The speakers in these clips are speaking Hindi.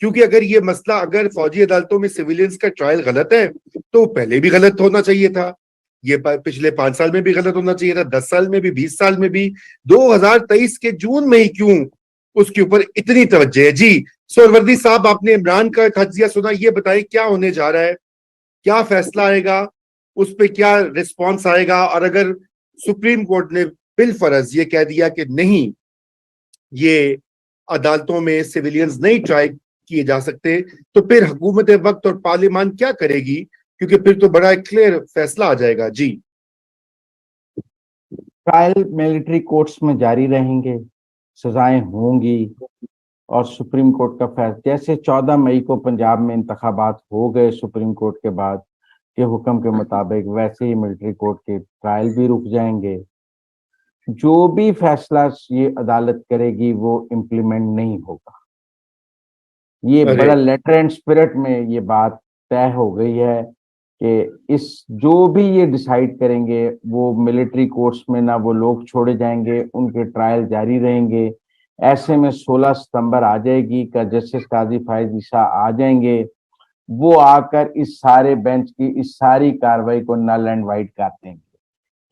क्योंकि अगर ये मसला, अगर फौजी अदालतों में सिविलियंस का ट्रायल गलत है तो पहले भी गलत होना चाहिए था, ये पिछले 5 साल में भी गलत होना चाहिए था, 10 साल में भी, 20 साल में भी, 2023 के जून में ही क्यों उसके ऊपर इतनी तवज्जो है? जी सोहरवर्दी साहब, आपने इमरान का तजिया सुना, ये बताएं क्या होने जा रहा है, क्या फैसला आएगा, उस पर क्या रिस्पॉन्स आएगा? और अगर सुप्रीम कोर्ट ने बिलफरज ये कह दिया कि नहीं, ये अदालतों में सिविलियंस नहीं ट्राई किए जा सकते, तो फिर हुकूमत वक्त और पार्लियामान क्या करेगी? क्योंकि फिर तो बड़ा क्लियर फैसला आ जाएगा। जी, ट्रायल मिलिट्री कोर्ट्स में जारी रहेंगे, सजाएं होंगी, और सुप्रीम कोर्ट का फैसला, जैसे 14 मई को पंजाब में इंतखाबात हो गए सुप्रीम कोर्ट के बाद के हुक्म के मुताबिक, वैसे ही मिलिट्री कोर्ट के ट्रायल भी रुक जाएंगे। जो भी फैसला ये अदालत करेगी वो इम्प्लीमेंट नहीं होगा। ये बड़ा लेटर एंड स्पिरिट में ये बात तय हो गई है कि इस जो भी ये डिसाइड करेंगे वो मिलिट्री कोर्ट्स में ना वो लोग छोड़े जाएंगे, उनके ट्रायल जारी रहेंगे। ऐसे में 16 सितंबर आ जाएगी का जस्टिस काजी फायज ईसा आ जाएंगे, वो आकर इस सारे बेंच की इस सारी कार्रवाई को नल एंड वाइड कर देंगे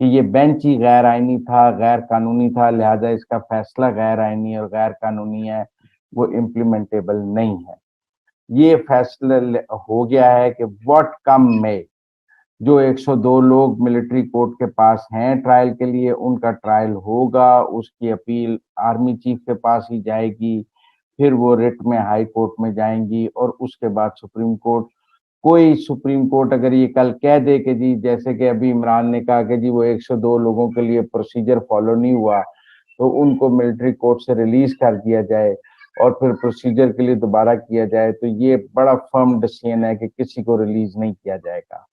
कि ये बेंच ही गैर आईनी था, गैर कानूनी था, लिहाजा इसका फैसला गैर आईनी और गैर कानूनी है, वो इम्प्लीमेंटेबल नहीं है। ये फैसला हो गया है कि व्हाट कम में, जो 102 लोग मिलिट्री कोर्ट के पास हैं ट्रायल के लिए, उनका ट्रायल होगा, उसकी अपील आर्मी चीफ के पास ही जाएगी, फिर वो रिट में हाई कोर्ट में जाएंगी, और उसके बाद सुप्रीम कोर्ट। कोई सुप्रीम कोर्ट अगर ये कल कह दे कि जी, जैसे कि अभी इमरान ने कहा कि जी वो 102 लोगों के लिए प्रोसीजर फॉलो नहीं हुआ तो उनको मिलिट्री कोर्ट से रिलीज कर दिया जाए और फिर प्रोसीजर के लिए दोबारा किया जाए, तो ये बड़ा फर्म डिसीजन है कि किसी को रिलीज नहीं किया जाएगा।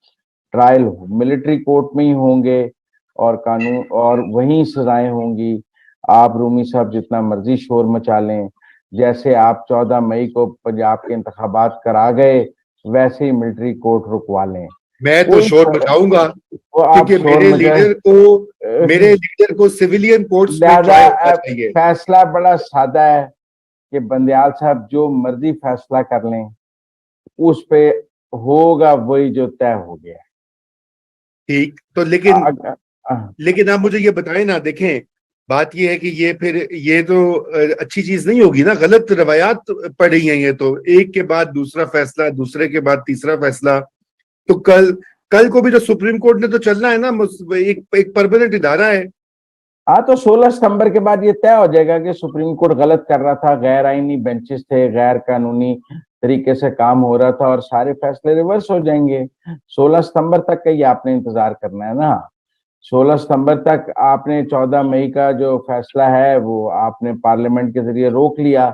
ट्रायल मिलिट्री कोर्ट में ही होंगे और कानून और वहीं सजाएं होंगी। आप रूमी साहब जितना मर्जी शोर मचा लें, जैसे आप 14 मई को पंजाब के इंतखाबात करा गए, वैसे ही मिलिट्री कोर्ट रुकवा लें। मैं तो शोर मचाऊंगा क्योंकि मेरे लीडर को सिविलियन कोर्ट्स में ट्राई होना चाहिए। फैसला बड़ा सादा है कि बंदयाल साहब जो मर्जी फैसला कर लें, उस पे होगा वही जो तय हो गया। ठीक, तो लेकिन आप मुझे ये बताएं ना, देखें बात ये है कि ये तो अच्छी चीज नहीं होगी ना, गलत रवायात पड़ रही हैं, ये तो एक के बाद दूसरा फैसला, दूसरे के बाद तीसरा फैसला। तो कल को भी तो सुप्रीम कोर्ट ने तो चलना है ना, एक परमानेंट इदारा है। हाँ, तो 16 सितंबर के बाद ये तय हो जाएगा कि सुप्रीम कोर्ट गलत कर रहा था, गैर आईनी बेंचेस थे, गैर कानूनी तरीके से काम हो रहा था, और सारे फैसले रिवर्स हो जाएंगे। 16 सितंबर तक का ये आपने इंतजार करना है ना। 16 सितंबर तक आपने 14 मई का जो फैसला है वो आपने पार्लियामेंट के जरिए रोक लिया।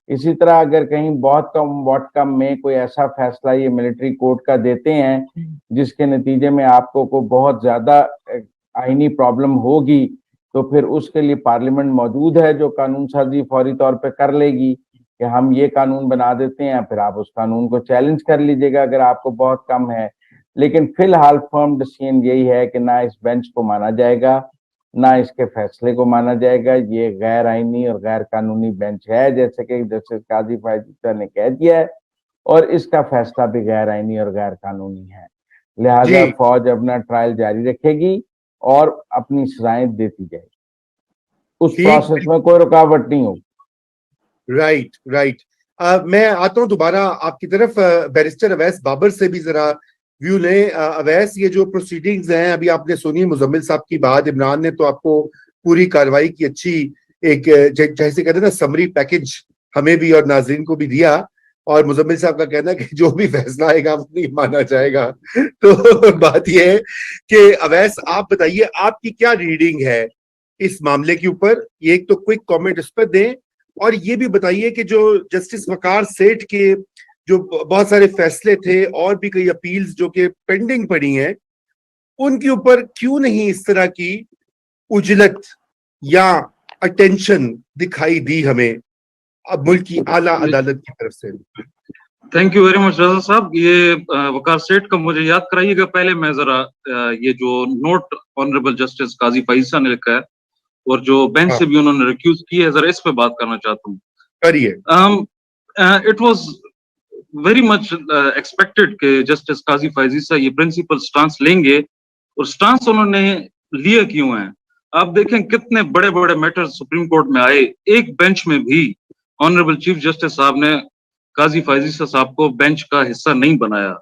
इसी तरह अगर कहीं बहुत कम वोट कम में कोई ऐसा फैसला ये मिलिट्री कोर्ट का देते हैं जिसके नतीजे में आपको को बहुत ज्यादा आईनी प्रॉब्लम होगी, तो फिर उसके लिए पार्लियामेंट मौजूद है जो कानून साजी फौरी तौर पे कर लेगी कि हम ये कानून बना देते हैं, फिर आप उस कानून को चैलेंज कर लीजिएगा अगर आपको बहुत कम है। लेकिन फिलहाल फर्म डिसीजन यही है कि ना इस बेंच को माना जाएगा, ना इसके फैसले को माना जाएगा। ये गैर आईनी और गैर कानूनी बेंच है, जैसे कि जस्टिस काजी फायज ने कह दिया है, और इसका फैसला भी गैर आईनी और गैर कानूनी है। लिहाजा फौज अपना ट्रायल जारी रखेगी और अपनी सजाएं देती जाएगी, उस प्रोसेस में कोई रुकावट नहीं होगी। राइट। मैं आता हूं दोबारा आपकी तरफ, बैरिस्टर अवैस बाबर से भी जरा व्यू लें। अवैस, ये जो प्रोसीडिंग्स हैं अभी आपने सुनी मुजम्मिल साहब की बात, इमरान ने तो आपको पूरी कार्रवाई की अच्छी एक जैसे कहते हैं ना समरी पैकेज हमें भी और नाजरीन को भी दिया, और मुजम्मिल साहब का कहना है कि जो भी फैसला आएगा वो नहीं माना जाएगा। तो बात यह है कि अवैस आप बताइए आपकी क्या रीडिंग है इस मामले के ऊपर, ये एक तो क्विक कमेंट इस पर दें, और ये भी बताइए कि जो जस्टिस वकार सेठ के जो बहुत सारे फैसले थे और भी कई अपील्स जो कि पेंडिंग पड़ी हैं, उनके ऊपर क्यों नहीं इस तरह की उजलत या अटेंशन दिखाई दी हमें अब मुल्क की आला अदालत की तरफ से? थैंक यू वेरी मच रजा साहब। ये वकार सेठ का मुझे याद कराइएगा पहले, मैं जरा ये जो नोट ऑनरेबल जस्टिस काजी फैज़ ने लिखा है और जो बेंच से भी उन्होंने रिक्यूज की है, जरा इस पे बात करना चाहता हूँ। करिए। It was very much expected कि जस्टिस काजी फायजीसा ये प्रिंसिपल स्टांस लेंगे, और स्टांस उन्होंने लिए क्यों है? आप देखें कितने बड़े बड़े मैटर्स सुप्रीम कोर्ट में आए, एक बेंच में भी ऑनरेबल चीफ जस्टिस साहब ने काजी फायजीसा साहब को बेंच का हिस्सा नहीं बनाया।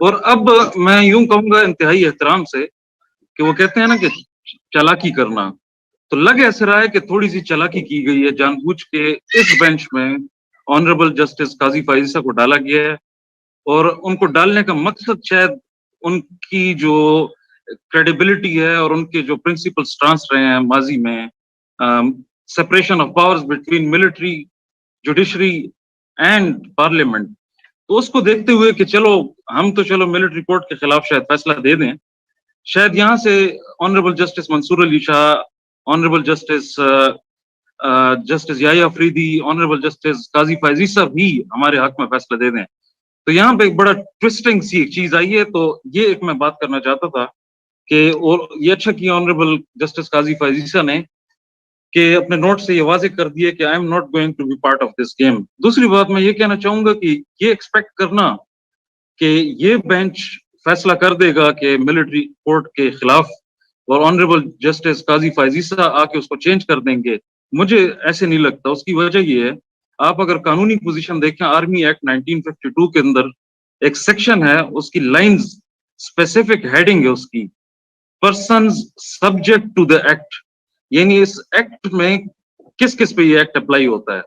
और अब मैं यूं कहूंगा इंतहाई एहतराम से कि वो कहते हैं ना कि चालाकी करना, तो लग ऐसे रहा है कि थोड़ी सी चालाकी की गई है, जानबूझ के इस बेंच में ऑनरेबल जस्टिस काजी फायजीसा को डाला गया है, और उनको डालने का मकसद शायद उनकी जो क्रेडिबिलिटी है और उनके जो प्रिंसिपल स्टांस रहे हैं माजी में, separation of powers between military, judiciary and parliament, तो उसको देखते हुए कि चलो हम तो चलो मिलिट्री कोर्ट के खिलाफ शायद फैसला दे दें, शायद यहाँ से honourable justice Mansoor Ali Shah, honourable justice justice Yahya Afridi, honourable justice Qazi फायजीसा भी हमारे हक में फैसला दे दें। तो यहाँ पे एक बड़ा ट्विस्टिंग सी एक चीज आई है। तो ये एक मैं बात करना चाहता था कि, और ये अच्छा किया ऑनरेबल जस्टिस काजी फायजीसा ने कि अपने नोट से ये वाजे कर दिए कि I am not going to be part of this game. दूसरी बात मैं ये कहना चाहूंगा कि ये एक्सपेक्ट करना कि ये बेंच फैसला कर देगा कि मिलिट्री कोर्ट के खिलाफ और ऑनरेबल जस्टिस काजी फायजीसा आके उसको चेंज कर देंगे, मुझे ऐसे नहीं लगता। उसकी वजह ये है, आप अगर कानूनी पोजीशन देखें, आर्मी एक्ट 1952 के अंदर एक सेक्शन है, उसकी लाइंस स्पेसिफिक हेडिंग है उसकी, persons subject to the act, यानी इस एक्ट में किस किस पे ये एक्ट अप्लाई होता है।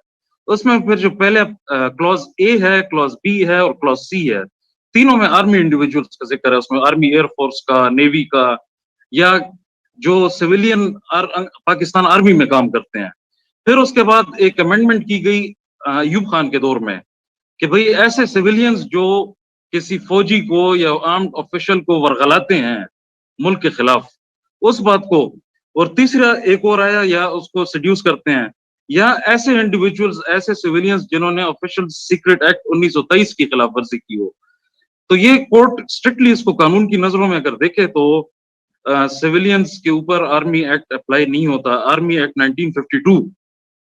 उसमें फिर जो पहले क्लॉज ए है, क्लॉज बी है और क्लॉज सी है, तीनों में आर्मी इंडिविजुअल्स का जिक्र है। उसमें आर्मी एयरफोर्स का, नेवी का, या जो सिविलियन पाकिस्तान आर्मी में काम करते हैं। फिर उसके बाद एक अमेंडमेंट की गई अयूब खान के दौर में कि भाई ऐसे सिविलियंस जो किसी फौजी को या आर्म्ड ऑफिशियल को वरगलाते हैं मुल्क के खिलाफ, उस बात को, और तीसरा एक और आया, या उसको सेड्यूस करते हैं, या ऐसे इंडिविजुअल्स, ऐसे सिविलियंस जिन्होंने ऑफिशियल सीक्रेट एक्ट 1923 की खिलाफ वर्जी की हो। तो ये कोर्ट स्ट्रिक्टली इसको कानून की नजरों में अगर देखे तो सिविलियंस के ऊपर आर्मी एक्ट अप्लाई नहीं होता। Army act 1952,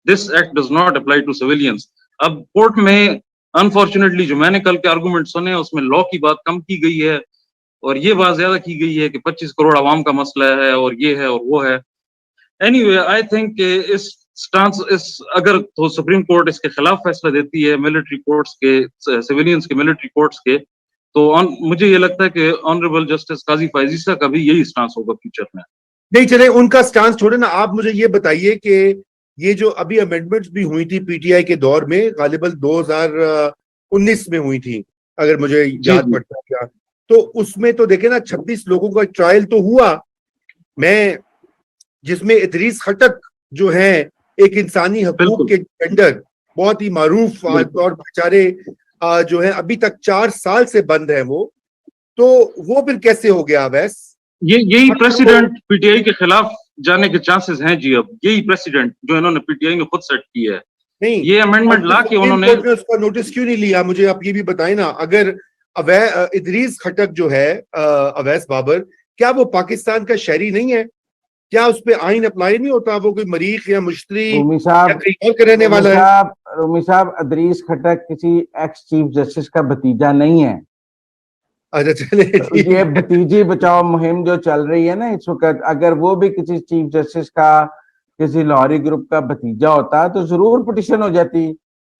this act does not apply to civilians. अब कोर्ट में अनफॉर्चुनेटली जो मैंने कल के आर्गुमेंट सुने, उसमें लॉ की बात कम की गई है और ये बात ज्यादा की गई है कि 25 करोड़ आवाम का मसला है और ये है और वो है। एनीवे, आई थिंक इस स्टांस, इस अगर तो सुप्रीम कोर्ट इसके खिलाफ फैसला देती है मिलिट्री कोर्ट्स के, सिविलियंस के मिलिट्री कोर्ट्स के, तो मुझे ये लगता है कि ऑनरेबल जस्टिस काजी फायजीसा का भी यही स्टांस होगा फ्यूचर में। नहीं, चले उनका स्टांस छोड़े ना, आप मुझे ये बताइए कि ये जो अभी अमेंडमेंट्स भी हुई थी पीटीआई के दौर में, गालिबन 2019 में हुई थी अगर मुझे याद पड़ता है, तो उसमें तो देखे ना 26 लोगों का ट्रायल तो हुआ, मैं जिसमें इदरीस खटक जो है एक इंसानी हकूक के डिफेंडर, बहुत ही मारूफ और बेचारे जो है अभी तक 4 साल से बंद है तो वो फिर कैसे हो गया अवैस? यही प्रेसिडेंट पीटीआई के खिलाफ जाने के चांसेस हैं जी। अब यही प्रेसिडेंट जो इन्होंने पीटीआई ने खुद सेट किया है, नहीं ये अमेंडमेंट ला के उन्होंने उसका नोटिस क्यों नहीं लिया? मुझे आप ये भी बताएं ना, अगर इदरीस खटक जो है अवैस बाबर, क्या वो पाकिस्तान का शहरी नहीं है? क्या उस पे आइन अप्लाई नहीं होता? वो कोई मरीख या मुश्तरी या कहीं और के रहने वाला है? रूमी साहब, इदरीस खटक किसी एक्स चीफ जस्टिस का भतीजा नहीं है। अच्छा, चले ये भतीजी बचाओ मुहिम जो चल रही है ना इस वक्त, अगर वो भी किसी चीफ जस्टिस का, किसी लाहौरी ग्रुप का भतीजा होता तो जरूर पिटिशन हो जाती।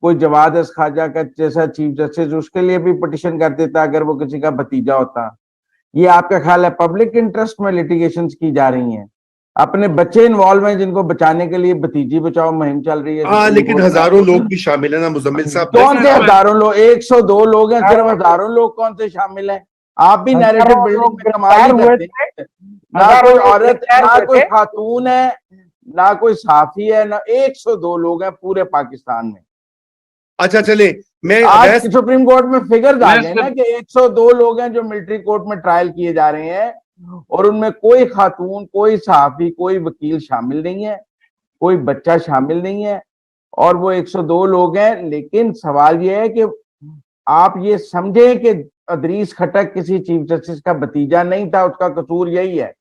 कोई जवाद अस खाजा का जैसा चीफ जस्टिस, उसके लिए भी पिटिशन कर देता अगर वो किसी का भतीजा होता। ये आपका ख्याल है पब्लिक इंटरेस्ट में लिटिगेशन की जा रही हैं? अपने बच्चे इन्वॉल्व हैं जिनको बचाने के लिए भतीजी बचाओ मुहिम चल रही है। हाँ, लेकिन हजारों लोग भी शामिल है ना मुजम्मिल साहब। कौन से हजारों लोग? 102 लोग हैं, सिर्फ हजारों लोग कौन से शामिल हैं? आप भी नैरेटिव बिल्डिंग में कमाल करते हैं। ना कोई औरत, ना कोई खातून है, ना कोई साफी है, ना 102 लोग हैं पूरे पाकिस्तान में। अच्छा, चले मैं आज सुप्रीम कोर्ट में फिगर्स आ गए ना कि 102 लोग हैं जो मिलिट्री कोर्ट में ट्रायल किए जा रहे हैं, और उनमें कोई खातून, कोई सहाफी, कोई वकील शामिल नहीं है, कोई बच्चा शामिल नहीं है, और वो 102 लोग हैं। लेकिन सवाल ये है कि आप ये समझें कि इदरीस खटक किसी चीफ जस्टिस का भतीजा नहीं था, उसका कसूर यही है